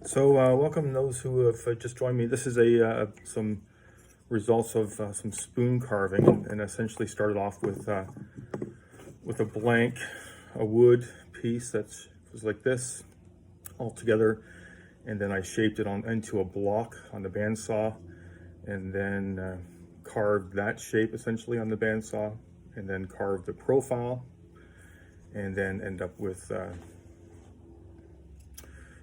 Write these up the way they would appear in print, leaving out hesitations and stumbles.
So welcome those who have just joined me. This is some results of some spoon carving, and essentially started off with a wood piece that was like this all together, and then I shaped it into a block on the bandsaw, and then carved that shape essentially on the bandsaw, and then carved the profile, and then end up with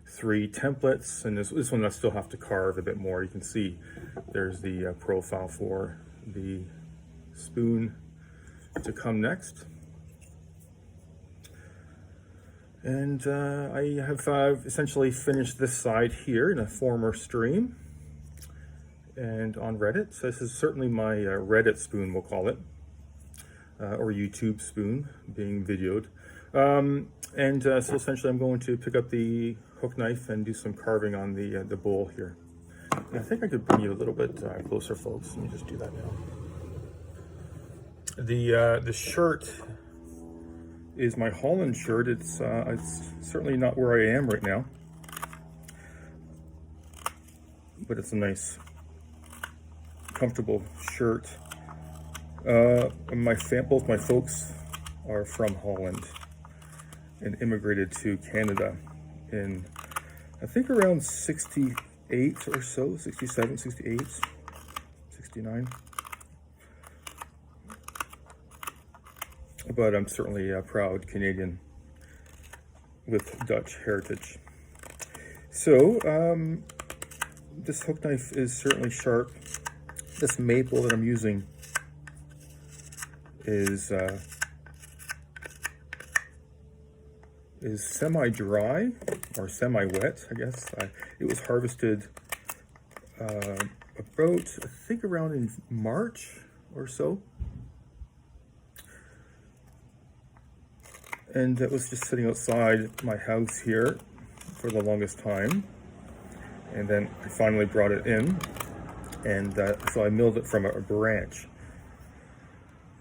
3 templates. And this one I still have to carve a bit more. You can see there's the profile for the spoon to come next. And I have essentially finished this side here in a former stream and on Reddit. So this is certainly my Reddit spoon, we'll call it, or YouTube spoon being videoed. So essentially I'm going to pick up the hook knife and do some carving on the bowl here. And I think I could bring you a little bit closer, folks. Let me just do that now. The shirt is my Holland shirt. It's certainly not where I am right now, but it's a nice, comfortable shirt. Both my folks are from Holland and immigrated to Canada in, I think, around 68 or so, 67, 68, 69. But I'm certainly a proud Canadian with Dutch heritage. So this hook knife is certainly sharp. This maple that I'm using is semi-dry or semi-wet, I guess. It was harvested about, I think, around in March or so. And it was just sitting outside my house here for the longest time. And then I finally brought it in, and so I milled it from a branch.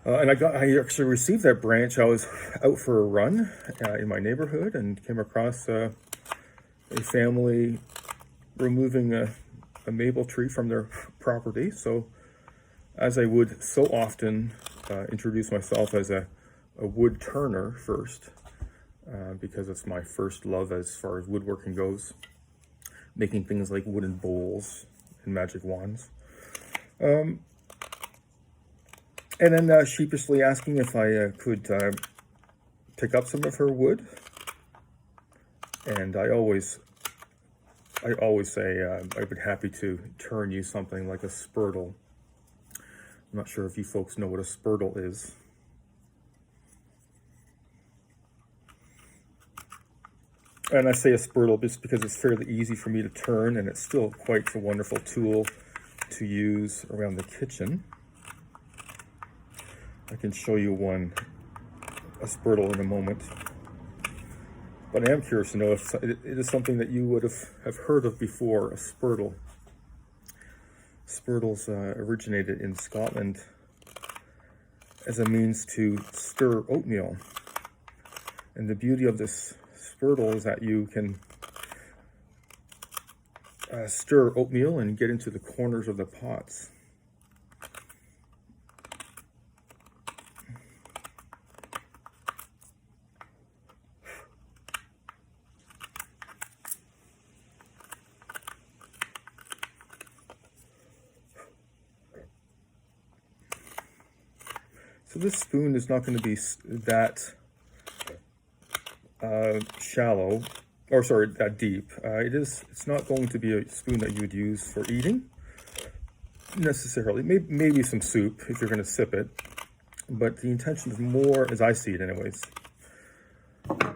And I actually received that branch. I was out for a run in my neighborhood and came across a family removing a maple tree from their property. So, as I would so often, introduce myself as a wood turner first, because it's my first love as far as woodworking goes, making things like wooden bowls and magic wands. And then sheepishly asking if I could pick up some of her wood. And I always say I'd be happy to turn you something like a spurtle. I'm not sure if you folks know what a spurtle is. And I say a spurtle just because it's fairly easy for me to turn, and it's still quite a wonderful tool to use around the kitchen. I can show you a spurtle in a moment. But I am curious to know if it is something that you would have heard of before, a spurtle. Spurtles originated in Scotland as a means to stir oatmeal. And the beauty of this spurtle is that you can stir oatmeal and get into the corners of the pots. So this spoon is not going to be that shallow, or sorry, that deep. It's not going to be a spoon that you would use for eating necessarily. Maybe some soup if you're going to sip it. But the intention is more, as I see it anyways,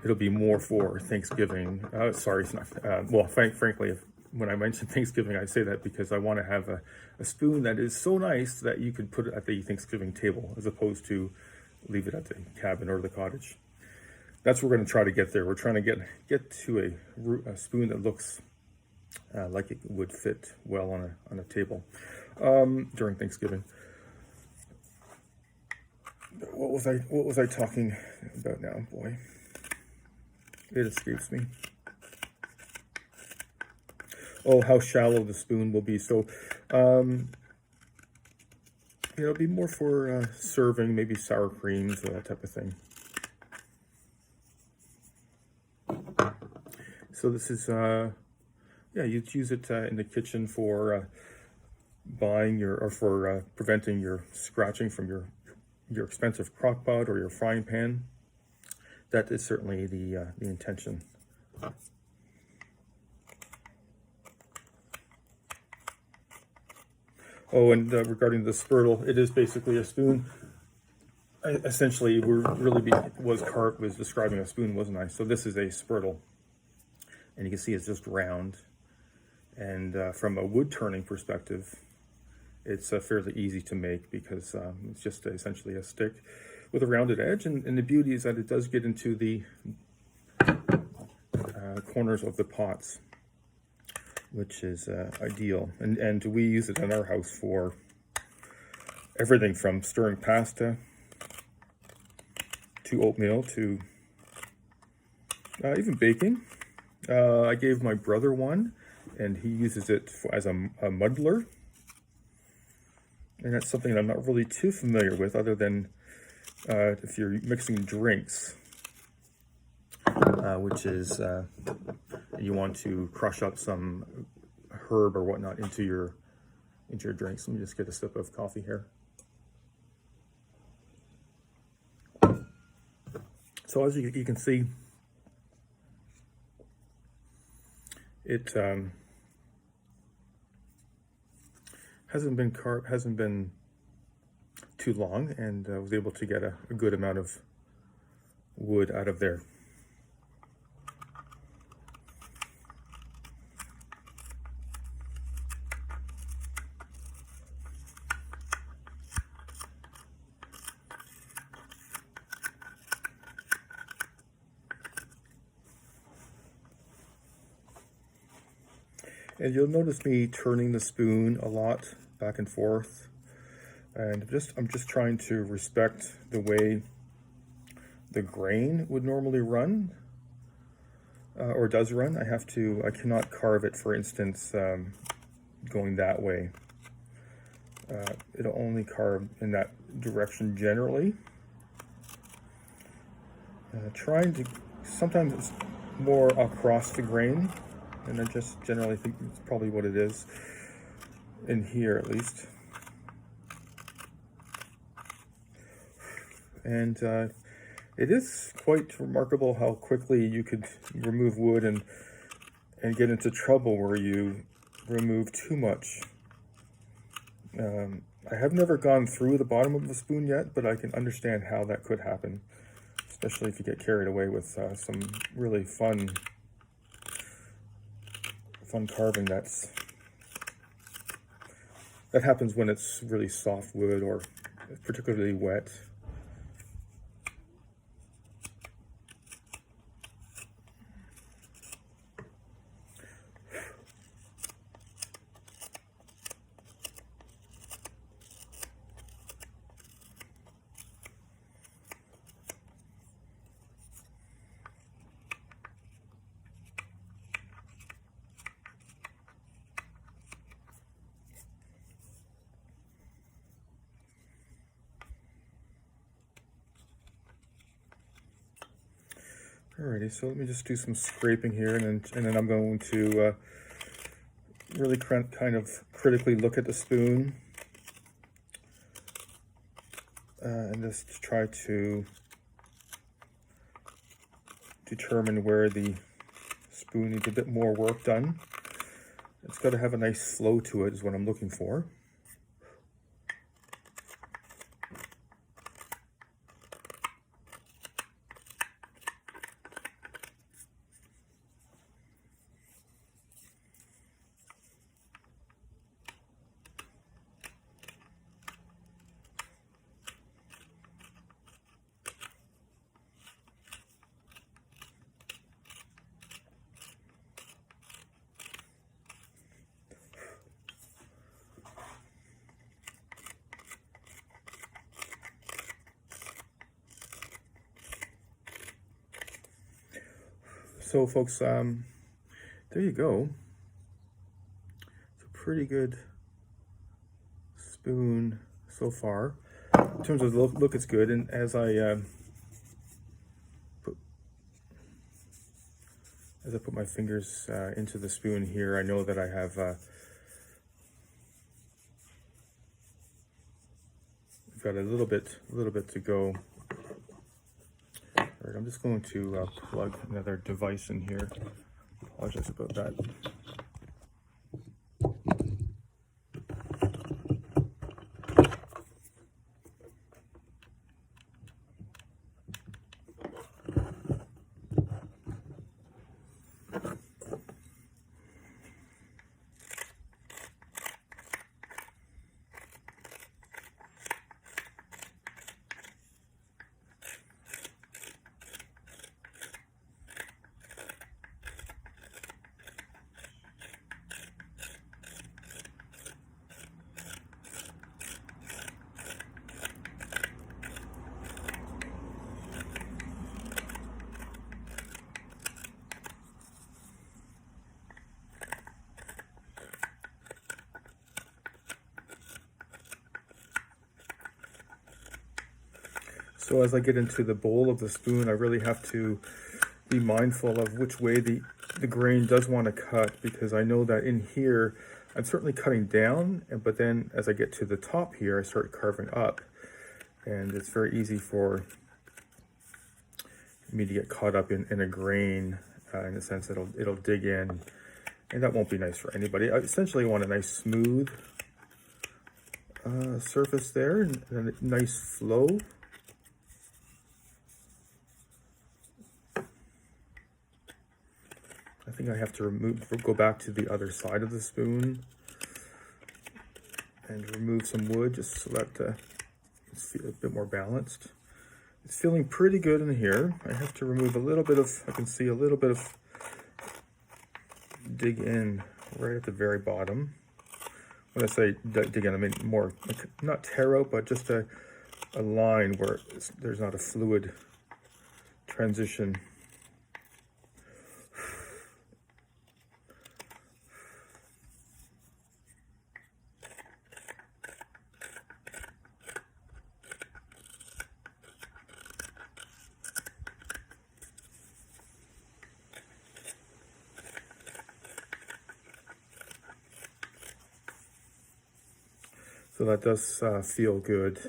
it'll be more for Thanksgiving. Sorry, it's not. Well, frankly, when I mention Thanksgiving, I say that because I want to have a spoon that is so nice that you could put it at the Thanksgiving table, as opposed to leave it at the cabin or the cottage. That's what we're going to try to get there. We're trying to get to a spoon that looks like it would fit well on a table during Thanksgiving. What was I talking about now, boy? It escapes me. oh, how shallow the spoon will be. So, it'll be more for serving, maybe sour creams or that type of thing. So this is, yeah, you'd use it in the kitchen for for preventing your scratching from your expensive crock pot or your frying pan. That is certainly the intention. Oh, and regarding the spurtle, it is basically a spoon. Essentially, was describing a spoon, wasn't I? So this is a spurtle, and you can see it's just round. And from a wood turning perspective, it's fairly easy to make because it's just essentially a stick with a rounded edge. And the beauty is that it does get into the corners of the pots, which is ideal. And we use it in our house for everything from stirring pasta to oatmeal to even baking. I gave my brother one, and he uses it as a muddler. And that's something I'm not really too familiar with, other than if you're mixing drinks, which is you want to crush up some herb or whatnot into your drinks. Let me just get a sip of coffee here. So as you can see, it hasn't been too long, and I was able to get a good amount of wood out of there. And you'll notice me turning the spoon a lot back and forth, and I'm just trying to respect the way the grain would normally run, or does run. I cannot carve it, for instance, going that way. It'll only carve in that direction generally. Sometimes it's more across the grain, and I just generally think it's probably what it is, in here at least. And it is quite remarkable how quickly you could remove wood and get into trouble where you remove too much. I have never gone through the bottom of the spoon yet, but I can understand how that could happen, especially if you get carried away with some really fun carving. That happens when it's really soft wood or particularly wet. Alrighty, so let me just do some scraping here, and then I'm going to really kind of critically look at the spoon and just try to determine where the spoon needs a bit more work done. It's got to have a nice flow to it is what I'm looking for. So folks, there you go. pretty good spoon so far. In terms of the look, it's good. And as I put my fingers into the spoon here, I know that I have got a little bit to go. All right, I'm just going to plug another device in here. Apologize about that. So as I get into the bowl of the spoon, I really have to be mindful of which way the grain does want to cut, because I know that in here, I'm certainly cutting down, but then as I get to the top here, I start carving up. And it's very easy for me to get caught up in a grain, in the sense that it'll dig in, and that won't be nice for anybody. I essentially want a nice smooth surface there, and a nice flow. I think I have to go back to the other side of the spoon and remove some wood just so that it's a bit more balanced. It's feeling pretty good in here. I have to remove a little bit of, I can see a little bit of dig in right at the very bottom. When I say dig in, I mean more, like, not tear out, but just a line where there's not a fluid transition. So that does feel good.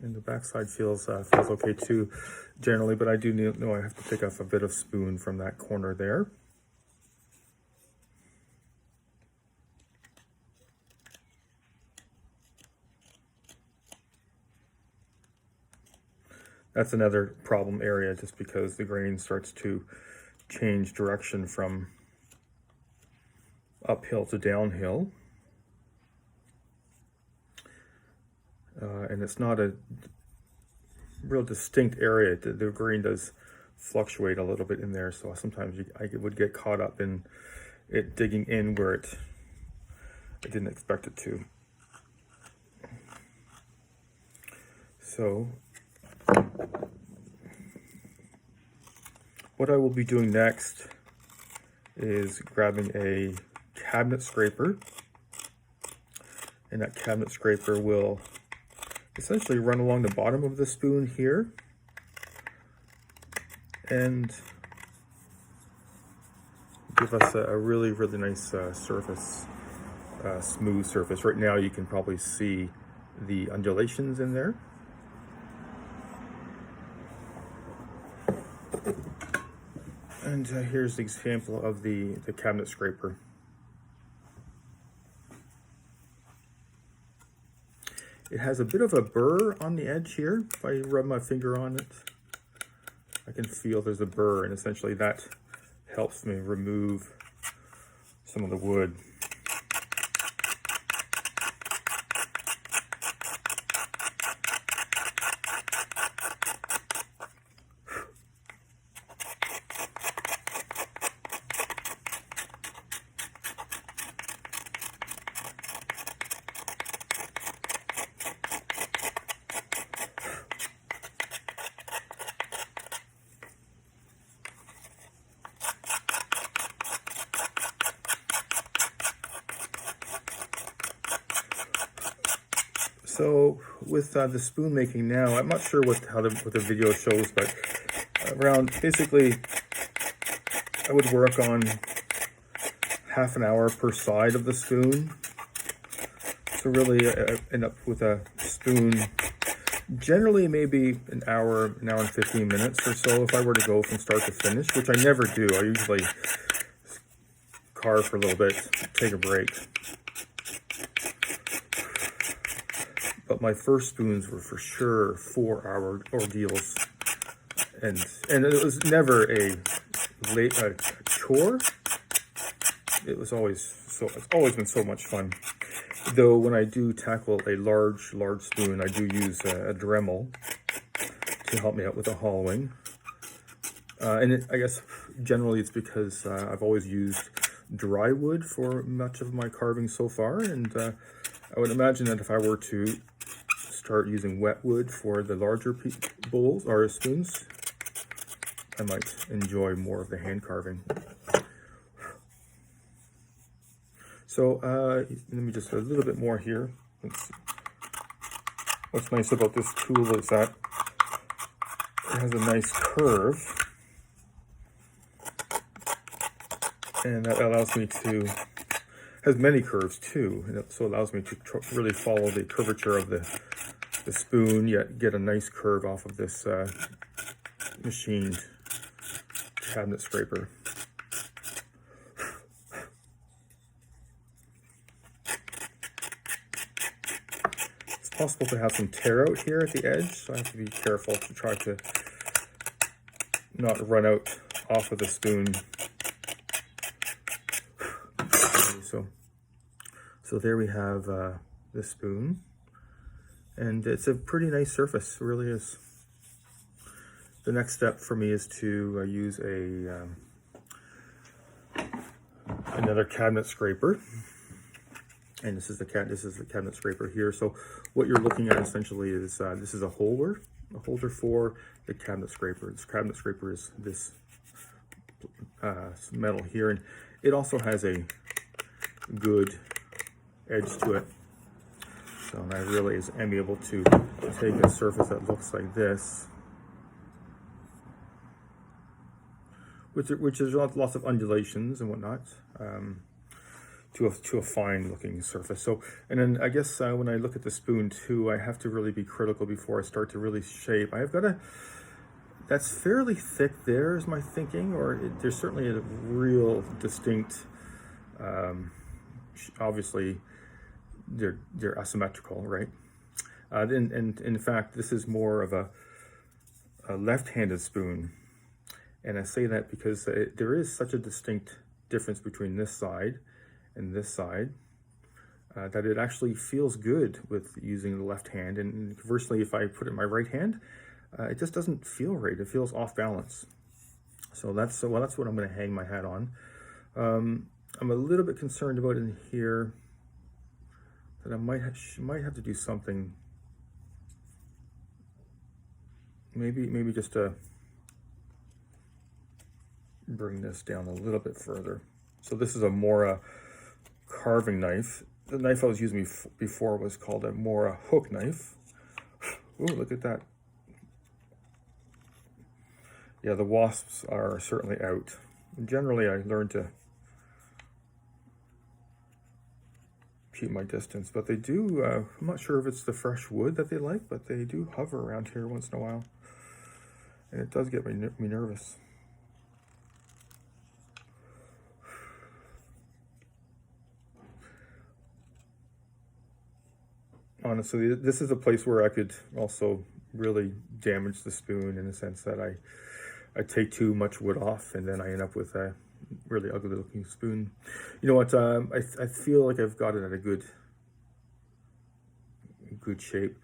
And the backside feels okay too, generally, but I do know I have to take off a bit of spoon from that corner there. That's another problem area, just because the grain starts to change direction from uphill to downhill. And it's not a real distinct area. The grain does fluctuate a little bit in there, so sometimes I would get caught up in it digging in where I didn't expect it to. So what I will be doing next is grabbing a cabinet scraper, and that cabinet scraper will essentially run along the bottom of the spoon here and give us a really nice surface, smooth surface. Right now you can probably see the undulations in there. And here's the example of the cabinet scraper. It has a bit of a burr on the edge here. If I rub my finger on it, I can feel there's a burr, and essentially that helps me remove some of the wood. So with the spoon making now, I'm not sure what the video shows, but around basically I would work on half an hour per side of the spoon. So really end up with a spoon generally maybe an hour and 15 minutes or so if I were to go from start to finish, which I never do. I usually carve for a little bit, take a break. But my first spoons were for sure 4-hour ordeals, and it was never a chore. It's always been so much fun. Though when I do tackle a large spoon, I do use a Dremel to help me out with the hollowing. I guess generally it's because I've always used dry wood for much of my carving so far, and I would imagine that if I were to start using wet wood for the larger bowls or spoons, I might enjoy more of the hand carving. So let me just a little bit more here. Let's see. What's nice about this tool is that it has a nice curve, and that allows me to, has many curves too, and it so allows me to really follow the curvature of the spoon, yet get a nice curve off of this machined cabinet scraper. It's possible to have some tear out here at the edge, so I have to be careful to try to not run out off of the spoon. So there we have the spoon, and it's a pretty nice surface, it really is. The next step for me is to use another cabinet scraper, and this is the cabinet scraper here. So what you're looking at essentially is this is a holder for the cabinet scraper. This cabinet scraper is this metal here, and it also has a good edge to it. So and I really am able to take a surface that looks like this, which is lots of undulations and whatnot, to a fine looking surface. So, and then I guess when I look at the spoon too, I have to really be critical before I start to really shape. I've got that's fairly thick there is my thinking, or there's certainly a real distinct, obviously they're asymmetrical, right? And in fact, this is more of a left-handed spoon. And I say that because there is such a distinct difference between this side and this side that it actually feels good with using the left hand. And conversely, if I put it in my right hand, it just doesn't feel right. It feels off balance. So that's what I'm going to hang my hat on. I'm a little bit concerned about in here that I might have to do something. Maybe just to bring this down a little bit further. So this is a Mora carving knife. The knife I was using before was called a Mora Hook Knife. Ooh, look at that. Yeah, the wasps are certainly out. Generally, I learned to keep my distance, but they do, I'm not sure if it's the fresh wood that they like, but they do hover around here once in a while. And it does get me nervous. Honestly, this is a place where I could also really damage the spoon in the sense that I take too much wood off and then I end up with a really ugly looking spoon. You know what, I feel like I've got it at a good shape.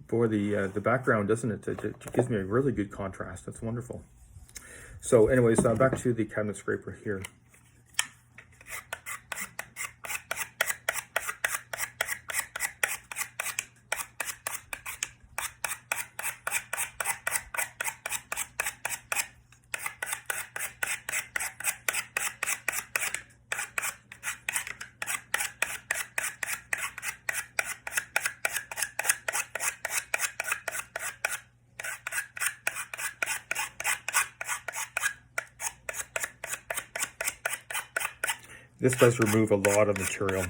Boy, the background, doesn't it? It gives me a really good contrast. That's wonderful. So anyways, back to the cabinet scraper here. This does remove a lot of material.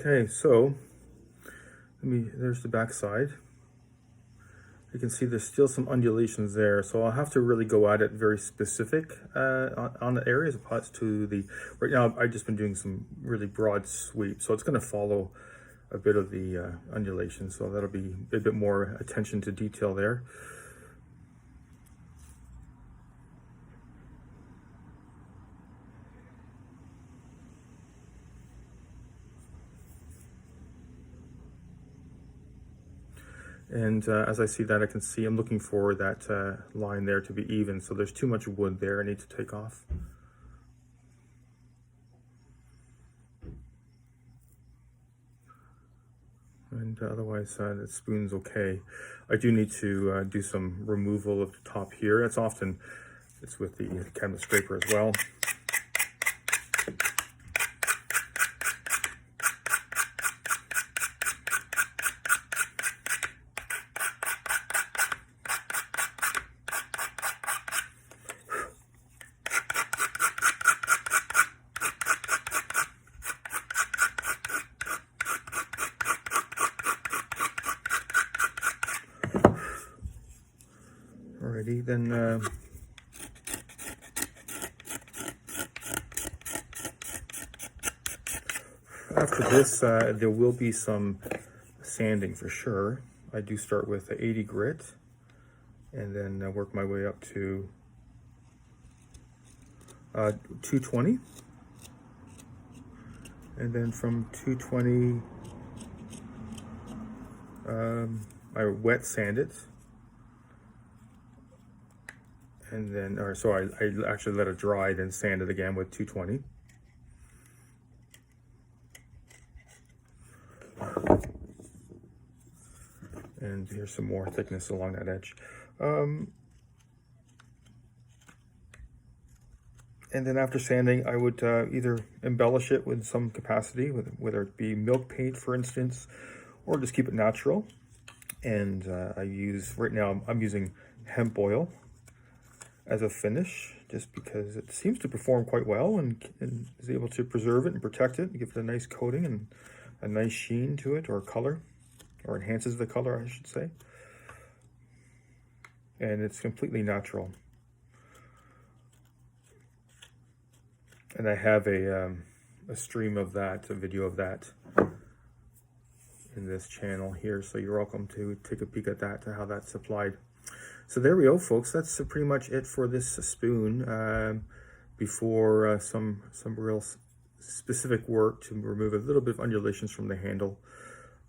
Okay, so there's the back side. You can see there's still some undulations there, so I'll have to really go at it very specific on the area as opposed to right now I've just been doing some really broad sweep, so it's going to follow a bit of the undulation, so that'll be a bit more attention to detail there. And as I see that, I can see I'm looking for that line there to be even. So there's too much wood there I need to take off. And otherwise, the spoon's okay. I do need to do some removal of the top here. It's with the cabinet scraper as well. Alrighty, then after this, there will be some sanding for sure. I do start with 80 grit and then work my way up to 220. And then from 220, I wet sand it. And then, I actually let it dry, then sand it again with 220. And here's some more thickness along that edge. And then after sanding, I would either embellish it with some capacity, whether it be milk paint, for instance, or just keep it natural. And right now, I'm using hemp oil as a finish, just because it seems to perform quite well and is able to preserve it and protect it and give it a nice coating and a nice sheen to it, or color, or enhances the color, I should say. And it's completely natural. And I have a stream of that, a video of that in this channel here, so you're welcome to take a peek at that, to how that's applied. So there we go, folks. That's pretty much it for this spoon. Before some real specific work to remove a little bit of undulations from the handle.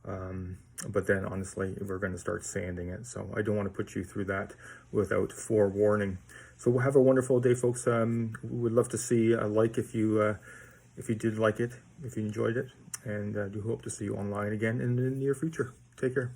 But then honestly, we're going to start sanding it. So I don't want to put you through that without forewarning. So we'll have a wonderful day, folks. We would love to see a like if you did like it, if you enjoyed it. And do hope to see you online again in the near future. Take care.